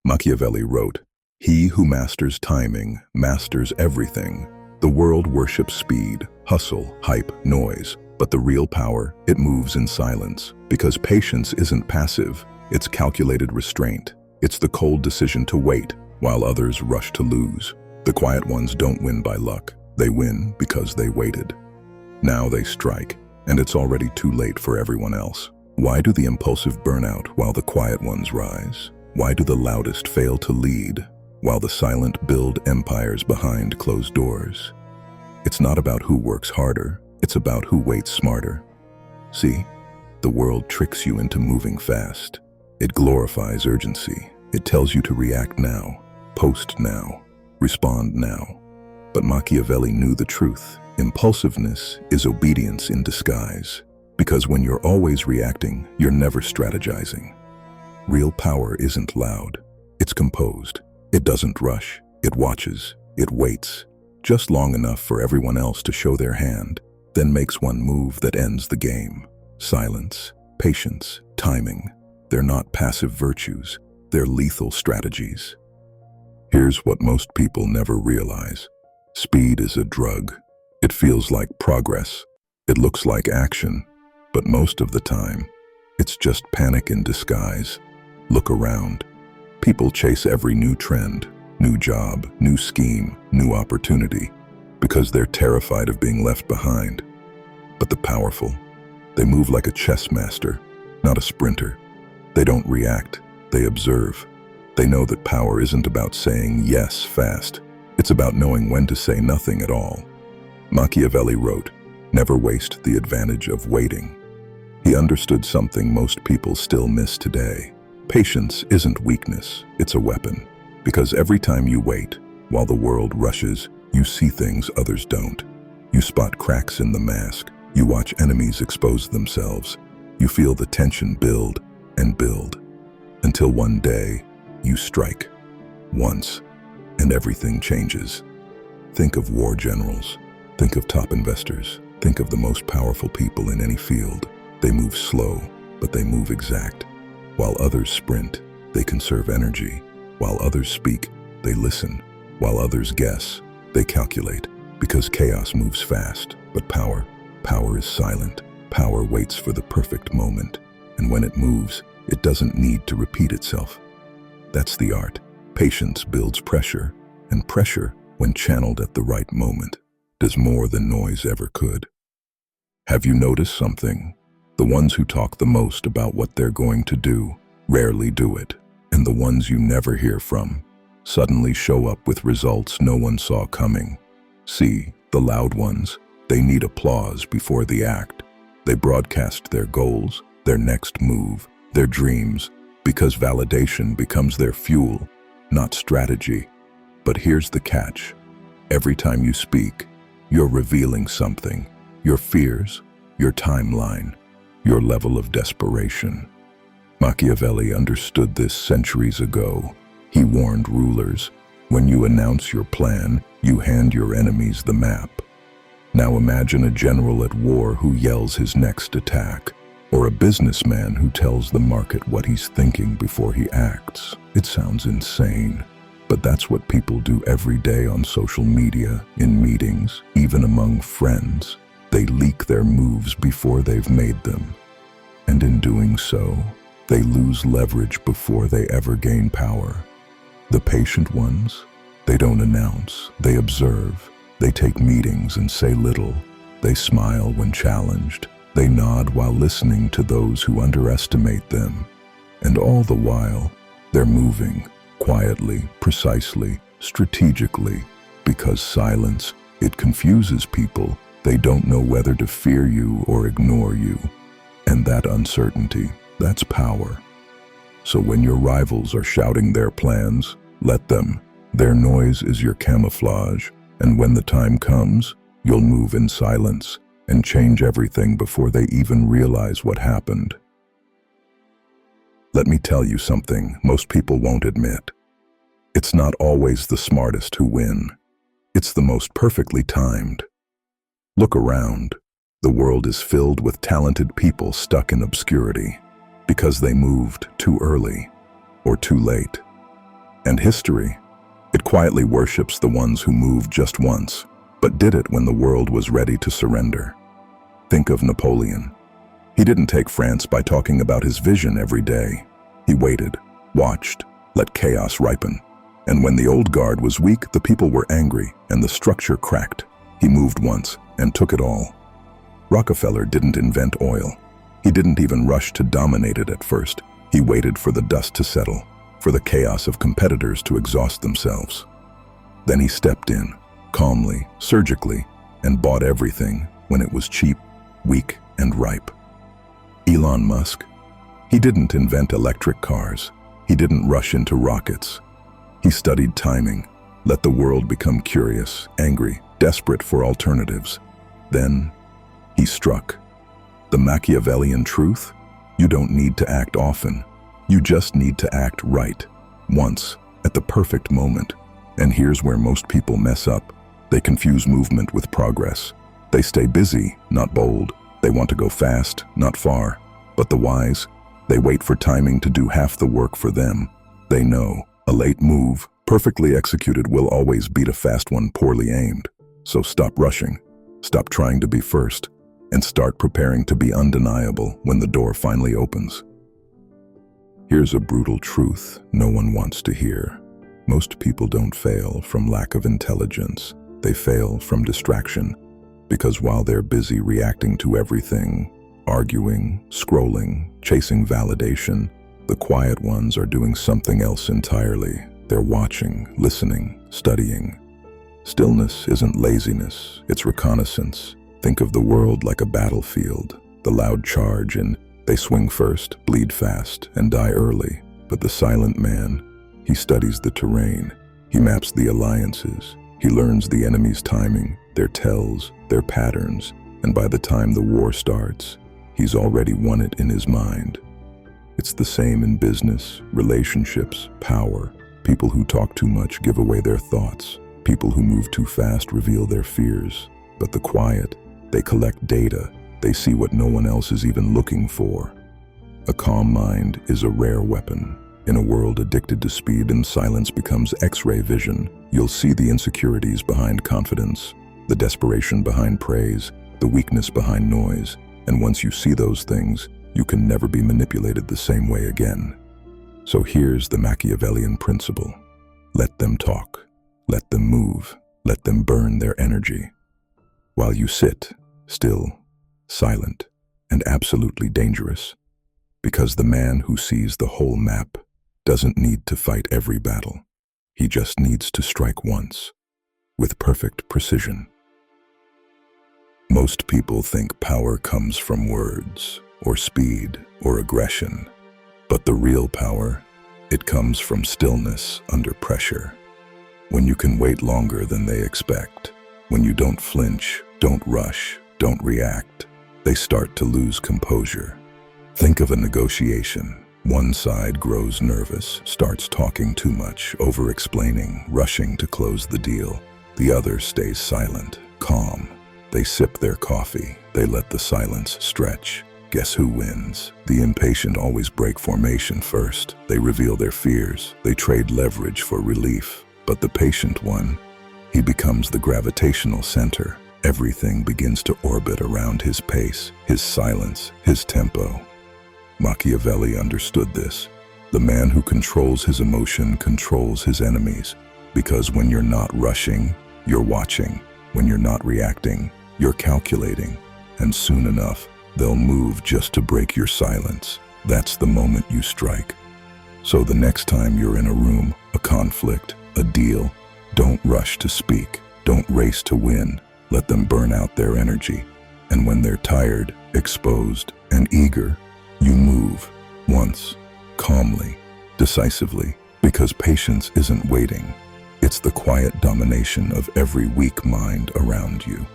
Machiavelli wrote, "He who masters timing masters everything." The world worships speed, hustle, hype, noise, but the real power, it moves in silence. Because patience isn't passive, it's calculated restraint. It's the cold decision to wait while others rush to lose. The quiet ones don't win by luck. They win because they waited. Now they strike, and it's already too late for everyone else. Why do the impulsive burn out while the quiet ones rise? Why do the loudest fail to lead, while the silent build empires behind closed doors? It's not about who works harder, it's about who waits smarter. See, the world tricks you into moving fast. It glorifies urgency. It tells you to react now, post now, respond now. But Machiavelli knew the truth. Impulsiveness is obedience in disguise. Because when you're always reacting, you're never strategizing. Real power isn't loud. It's composed. It doesn't rush. It watches. It waits. Just long enough for everyone else to show their hand, then makes one move that ends the game. Silence, patience, timing. They're not passive virtues. They're lethal strategies. Here's what most people never realize. Speed is a drug. It feels like progress. It looks like action. But most of the time, it's just panic in disguise. Look around. People chase every new trend, new job, new scheme, new opportunity, because they're terrified of being left behind. But the powerful, they move like a chess master, not a sprinter. They don't react, they observe. They know that power isn't about saying yes fast. It's about knowing when to say nothing at all. Machiavelli wrote, "Never waste the advantage of waiting." He understood something most people still miss today. Patience isn't weakness, it's a weapon. Because every time you wait, while the world rushes, you see things others don't. You spot cracks in the mask. You watch enemies expose themselves. You feel the tension build and build. Until one day, you strike. Once, and everything changes. Think of war generals. Think of top investors. Think of the most powerful people in any field. They move slow, but they move exact. While others sprint, they conserve energy. While others speak, they listen. While others guess, they calculate. Because chaos moves fast, but power is silent. Power waits for the perfect moment. And when it moves, it doesn't need to repeat itself. That's the art. Patience builds pressure, and pressure, when channeled at the right moment, does more than noise ever could. Have you noticed something? The ones who talk the most about what they're going to do rarely do it, and the ones you never hear from suddenly show up with results no one saw coming. See, the loud ones, they need applause before the act. They broadcast their goals, their next move, their dreams, because validation becomes their fuel, not strategy. But here's the catch. Every time you speak, you're revealing something. Your fears, your timeline, your level of desperation. Machiavelli understood this centuries ago. He warned rulers, when you announce your plan, you hand your enemies the map. Now imagine a general at war who yells his next attack, or a businessman who tells the market what he's thinking before he acts. It sounds insane, but that's what people do every day on social media, in meetings, even among friends. They leak their moves before they've made them. And in doing so, they lose leverage before they ever gain power. The patient ones, they don't announce, they observe. They take meetings and say little. They smile when challenged. They nod while listening to those who underestimate them. And all the while, they're moving, quietly, precisely, strategically, because silence, it confuses people. They don't know whether to fear you or ignore you. And that uncertainty, that's power. So when your rivals are shouting their plans, let them. Their noise is your camouflage. And when the time comes, you'll move in silence and change everything before they even realize what happened. Let me tell you something most people won't admit. It's not always the smartest who win. It's the most perfectly timed. Look around. The world is filled with talented people stuck in obscurity because they moved too early or too late. And history, it quietly worships the ones who moved just once, but did it when the world was ready to surrender. Think of Napoleon. He didn't take France by talking about his vision every day. He waited, watched, let chaos ripen. And when the old guard was weak, the people were angry, and the structure cracked. He moved once and took it all. Rockefeller didn't invent oil. He didn't even rush to dominate it at first. He waited for the dust to settle, for the chaos of competitors to exhaust themselves. Then he stepped in, calmly, surgically, and bought everything when it was cheap, weak, and ripe. Elon Musk, he didn't invent electric cars. He didn't rush into rockets. He studied timing, let the world become curious, angry, desperate for alternatives. Then he struck. The Machiavellian truth? You don't need to act often. You just need to act right, once, at the perfect moment. And here's where most people mess up. They confuse movement with progress. They stay busy, not bold. They want to go fast, not far. But the wise, they wait for timing to do half the work for them. They know a late move, perfectly executed, will always beat a fast one poorly aimed. So stop rushing, stop trying to be first, and start preparing to be undeniable when the door finally opens. Here's a brutal truth no one wants to hear. Most people don't fail from lack of intelligence. They fail from distraction, because while they're busy reacting to everything, arguing, scrolling, chasing validation, the quiet ones are doing something else entirely. They're watching, listening, studying. Stillness isn't laziness, it's reconnaissance. Think of the world like a battlefield, the loud charge, and they swing first, bleed fast, and die early. But the silent man, he studies the terrain. He maps the alliances. He learns the enemy's timing, their tells, their patterns, and by the time the war starts, he's already won it in his mind. It's the same in business, relationships, power. People who talk too much give away their thoughts. People who move too fast reveal their fears. But the quiet, they collect data. They see what no one else is even looking for. A calm mind is a rare weapon. In a world addicted to speed and silence becomes X-ray vision, you'll see the insecurities behind confidence, the desperation behind praise, the weakness behind noise. And once you see those things, you can never be manipulated the same way again. So here's the Machiavellian principle. Let them talk. Let them move. Let them burn their energy. While you sit, still, silent, and absolutely dangerous. Because the man who sees the whole map doesn't need to fight every battle. He just needs to strike once, with perfect precision. Most people think power comes from words, or speed, or aggression. But the real power, it comes from stillness under pressure. When you can wait longer than they expect, when you don't flinch, don't rush, don't react, they start to lose composure. Think of a negotiation. One side grows nervous, starts talking too much, over-explaining, rushing to close the deal. The other stays silent, calm. They sip their coffee. They let the silence stretch. Guess who wins? The impatient always break formation first. They reveal their fears. They trade leverage for relief. But the patient one, he becomes the gravitational center. Everything begins to orbit around his pace, his silence, his tempo. Machiavelli understood this. The man who controls his emotion controls his enemies. Because when you're not rushing, you're watching. When you're not reacting, you're calculating. And soon enough, they'll move just to break your silence. That's the moment you strike. So the next time you're in a room, a conflict, a deal, don't rush to speak. Don't race to win. Let them burn out their energy. And when they're tired, exposed, and eager, you move, once, calmly, decisively, because patience isn't waiting. It's the quiet domination of every weak mind around you.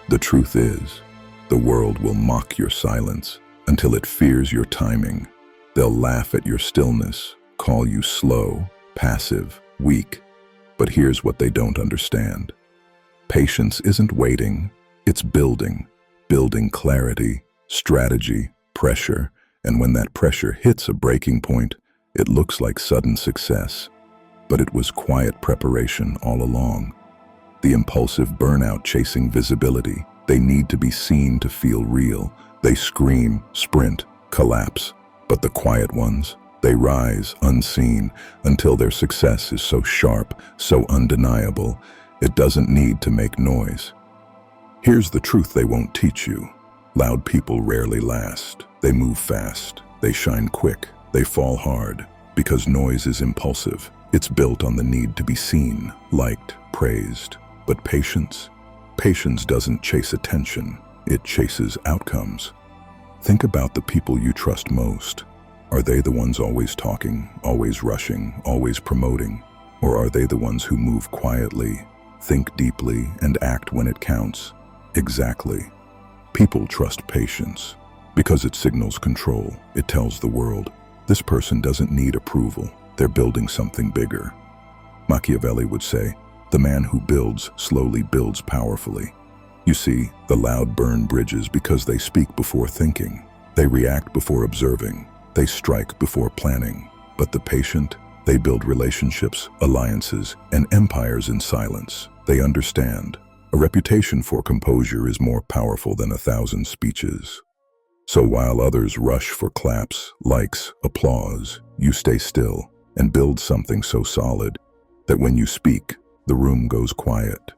The truth is, the world will mock your silence until it fears your timing. They'll laugh at your stillness, call you slow, passive, weak. But here's what they don't understand. Patience isn't waiting, it's building. Building clarity, strategy, pressure, and when that pressure hits a breaking point, it looks like sudden success. But it was quiet preparation all along. The impulsive burnout chasing visibility. They need to be seen to feel real. They scream, sprint, collapse. But the quiet ones, they rise unseen until their success is so sharp, so undeniable, it doesn't need to make noise. Here's the truth they won't teach you. Loud people rarely last. They move fast. They shine quick. They fall hard. Because noise is impulsive. It's built on the need to be seen, liked, praised. But patience doesn't chase attention. It chases outcomes. Think about the people you trust most. Are they the ones always talking, always rushing, always promoting? Or are they the ones who move quietly, think deeply, and act when it counts? Exactly. People trust patience because it signals control. It tells the world, this person doesn't need approval. They're building something bigger. Machiavelli would say, the man who builds slowly builds powerfully. You see, the loud burn bridges because they speak before thinking. They react before observing. They strike before planning. But the patient, they build relationships, alliances, and empires in silence. They understand. A reputation for composure is more powerful than 1,000 speeches. So while others rush for claps, likes, applause, you stay still and build something so solid that when you speak, the room goes quiet.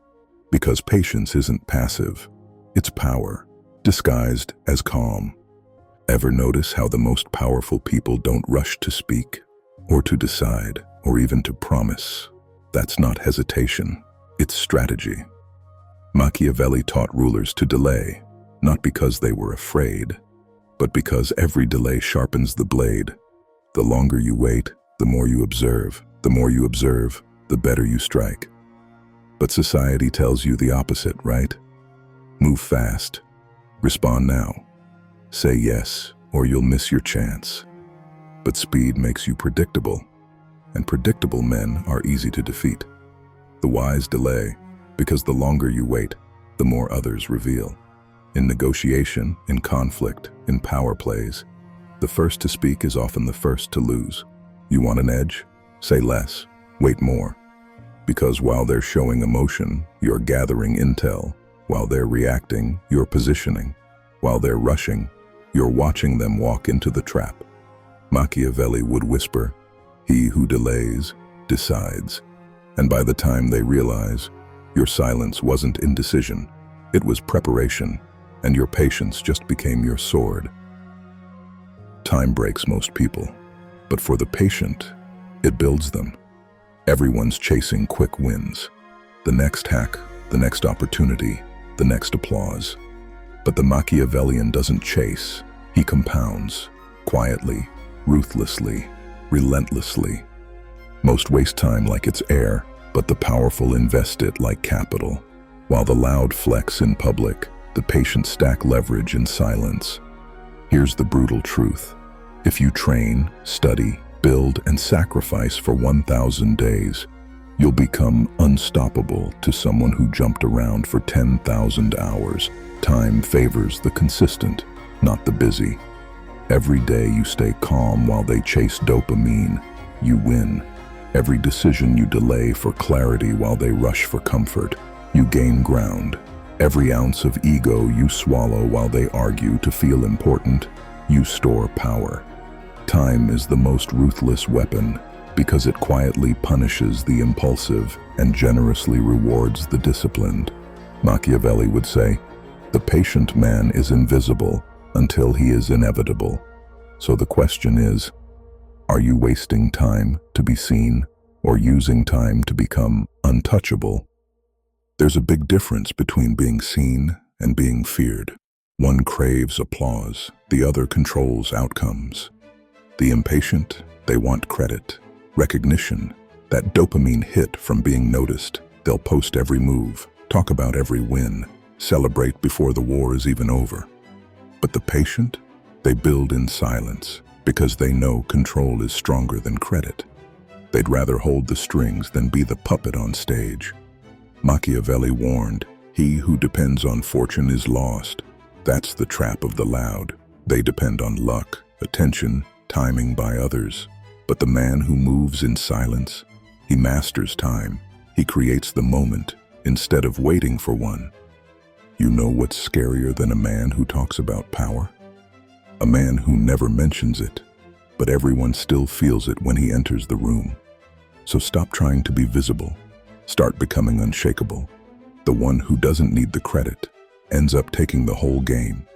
Because patience isn't passive, it's power, disguised as calm. Ever notice how the most powerful people don't rush to speak, or to decide, or even to promise? That's not hesitation, it's strategy. Machiavelli taught rulers to delay, not because they were afraid, but because every delay sharpens the blade. The longer you wait, the more you observe. The more you observe, the better you strike. But society tells you the opposite, right? Move fast. Respond now. Say yes, or you'll miss your chance. But speed makes you predictable, and predictable men are easy to defeat. The wise delay, because the longer you wait, the more others reveal. In negotiation, in conflict, in power plays, the first to speak is often the first to lose. You want an edge? Say less, wait more. Because while they're showing emotion, you're gathering intel. While they're reacting, you're positioning. While they're rushing, you're watching them walk into the trap. Machiavelli would whisper, "He who delays, decides." And by the time they realize, your silence wasn't indecision, it was preparation, and your patience just became your sword. Time breaks most people, but for the patient, it builds them. Everyone's chasing quick wins. The next hack, the next opportunity, the next applause. But the Machiavellian doesn't chase, he compounds, quietly, ruthlessly, relentlessly. Most waste time like it's air, but the powerful invest it like capital. While the loud flex in public, the patient stack leverage in silence. Here's the brutal truth. If you train, study, build, and sacrifice for 1,000 days, you'll become unstoppable to someone who jumped around for 10,000 hours. Time favors the consistent, not the busy. Every day you stay calm while they chase dopamine, you win. Every decision you delay for clarity while they rush for comfort, you gain ground. Every ounce of ego you swallow while they argue to feel important, you store power. Time is the most ruthless weapon because it quietly punishes the impulsive and generously rewards the disciplined. Machiavelli would say, "The patient man is invisible until he is inevitable." So the question is, are you wasting time to be seen or using time to become untouchable? There's a big difference between being seen and being feared. One craves applause, the other controls outcomes. The impatient, they want credit, recognition, that dopamine hit from being noticed. They'll post every move, talk about every win, celebrate before the war is even over. But the patient, they build in silence because they know control is stronger than credit. They'd rather hold the strings than be the puppet on stage. Machiavelli warned, "He who depends on fortune is lost." That's the trap of the loud. They depend on luck, attention, timing by others. But the man who moves in silence, He masters time. He creates the moment instead of waiting for one. You know what's scarier than a man who talks about power? A man who never mentions it, but everyone still feels it when he enters the room. So stop trying to be visible. Start becoming unshakable. The one who doesn't need the credit ends up taking the whole game.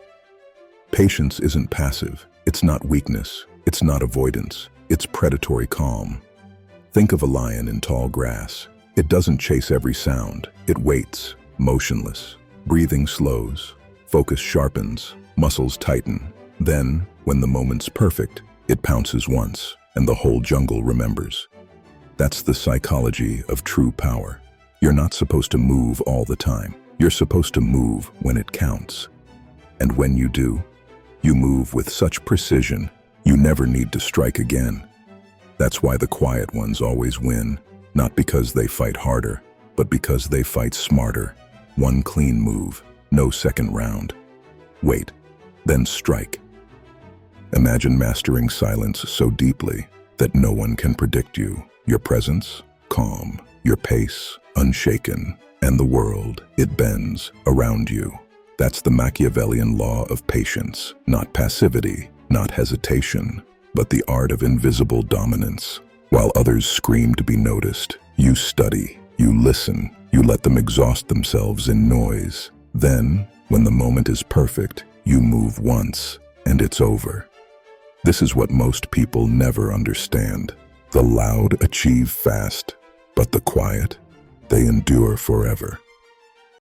Patience isn't passive. It's not weakness. It's not avoidance. It's predatory calm. Think of a lion in tall grass. It doesn't chase every sound. It waits, motionless. Breathing slows. Focus sharpens. Muscles tighten. Then, when the moment's perfect, it pounces once, and the whole jungle remembers. That's the psychology of true power. You're not supposed to move all the time. You're supposed to move when it counts. And when you do, you move with such precision, you never need to strike again. That's why the quiet ones always win, not because they fight harder, but because they fight smarter. One clean move, no second round. Wait, then strike. Imagine mastering silence so deeply that no one can predict you. Your presence, calm. Your pace, unshaken. And the world, it bends around you. That's the Machiavellian law of patience. Not passivity, not hesitation, but the art of invisible dominance. While others scream to be noticed, you study, you listen, you let them exhaust themselves in noise. Then, when the moment is perfect, you move once, and it's over. This is what most people never understand. The loud achieve fast, but the quiet, they endure forever.